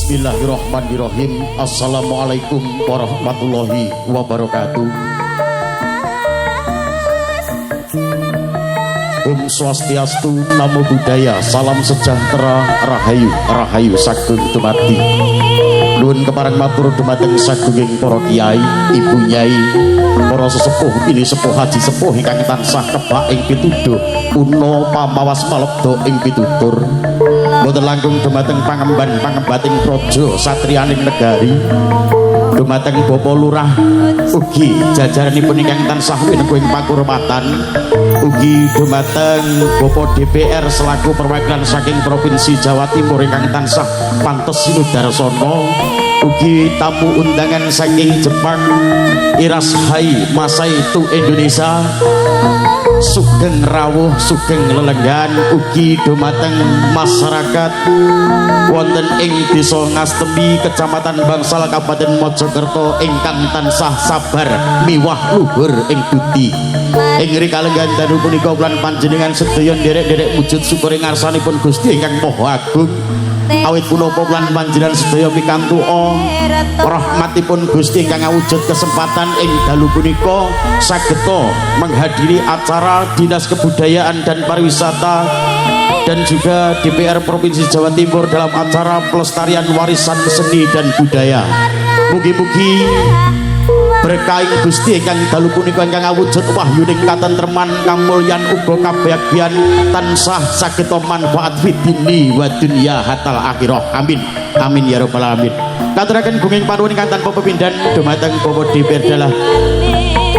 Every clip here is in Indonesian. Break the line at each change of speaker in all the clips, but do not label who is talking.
Bismillahirrahmanirrahim. Assalamualaikum warahmatullahi wabarakatuh. Om Swastiastu, Namo Buddhaya, salam sejahtera, rahayu, rahayu sagung dumadi. Nuwun kepareng matur dumateng sagunging para kiai, ibu nyai, para sesepuh, ini sepuh haji sepuh ingkang tansah kebak ing pituduh, una pamawas malebda ing pitutur. Boten langkung dumateng pangemban-pangembating praja satriyaning negari. Dumateng Bapak Lurah ugi jajaranipun ingkang tansah winengku ing pakurmatan. Ugi dumateng Bapak DPR selaku perwakilan saking Provinsi Jawa Timur ingkang tansah pantes sinudarsana. Ugi tamu undangan saking Jepang, Iras Hai Masaitu Indonesia, sugeng rawuh, sugeng lelenggan. Ugi dumateng masyarakat wonten ing Desa Ngastemi, Kecamatan Bangsal, Kabupaten Mojokerto ingkang tansah sabar miwah luhur ing budi. Ing rikalenggan danu punika lan panjenengan sedaya nderek-nderek wujud syukur ing ngarsanipun Gusti ingkang Maha Agung. Awit punapa lan panjenengan sedaya pikantuka rahmatipun Gusti ingkang awujud kesempatan ing dalu punika sageta menghadiri acara Dinas Kebudayaan dan Pariwisata dan juga DPR Provinsi Jawa Timur dalam acara pelestarian warisan seni dan budaya. Mugi-mugi berkah Gusti ingkang dalu punika ingkang awujud wahyuning katentreman, kamulyan uga kabagyan tansah sageta manfaat fitini wa dunya hatal akhirah. Amin. Amin ya rabbal alamin. Katuraken gunging panuwun ingkang tanpa pepindhan dumateng Bapak DPR dalah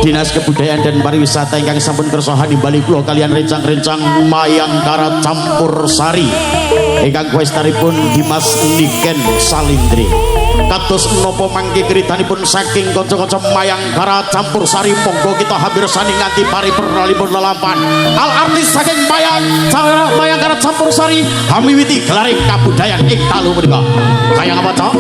Dinas Kebudayaan dan Pariwisata ingkang sampun kersa nimbali kula kalian rencang-rencang Mayangkara Campur Sari ingkang kuestaripun Dimas Niken Salindri. Kados menapa mangke kritanipun saking kanca-kanca Mayangkara Campur Sari, monggo kita hampir sani nganti paripurnanipun lelampahan. Al artis saking Mayangkara Campur Sari hamiwiti gelaring kabudayaan ing dalu punika. Kaya apa cok?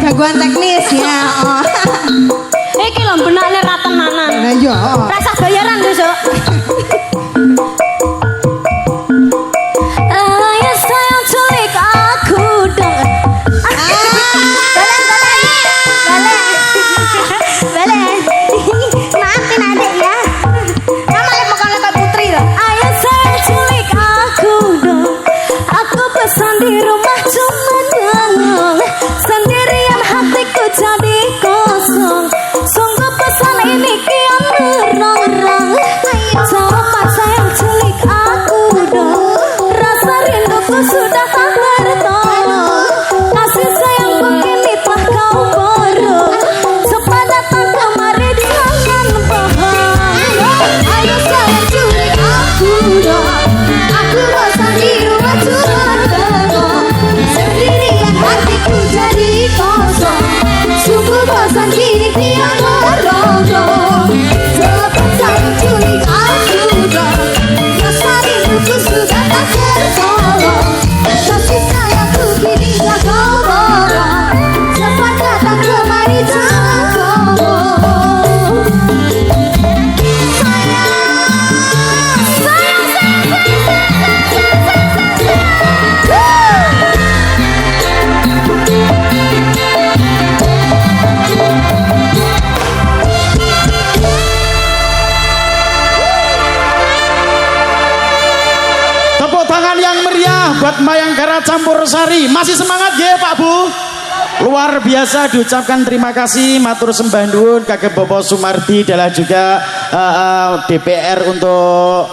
Gangguan teknis ya. Oh.
Iki lho benakne ra tenanan.
Lah iya.
Rasa bayaran besok. Ayo sayang culik aku dong. Balik. Maaf
Sahabat Mayangkara Campur Sari, masih semangat ya Pak Bu? Luar biasa diucapkan terima kasih matur sembah nuwun kagem Bapak Sumardi adalah juga DPR untuk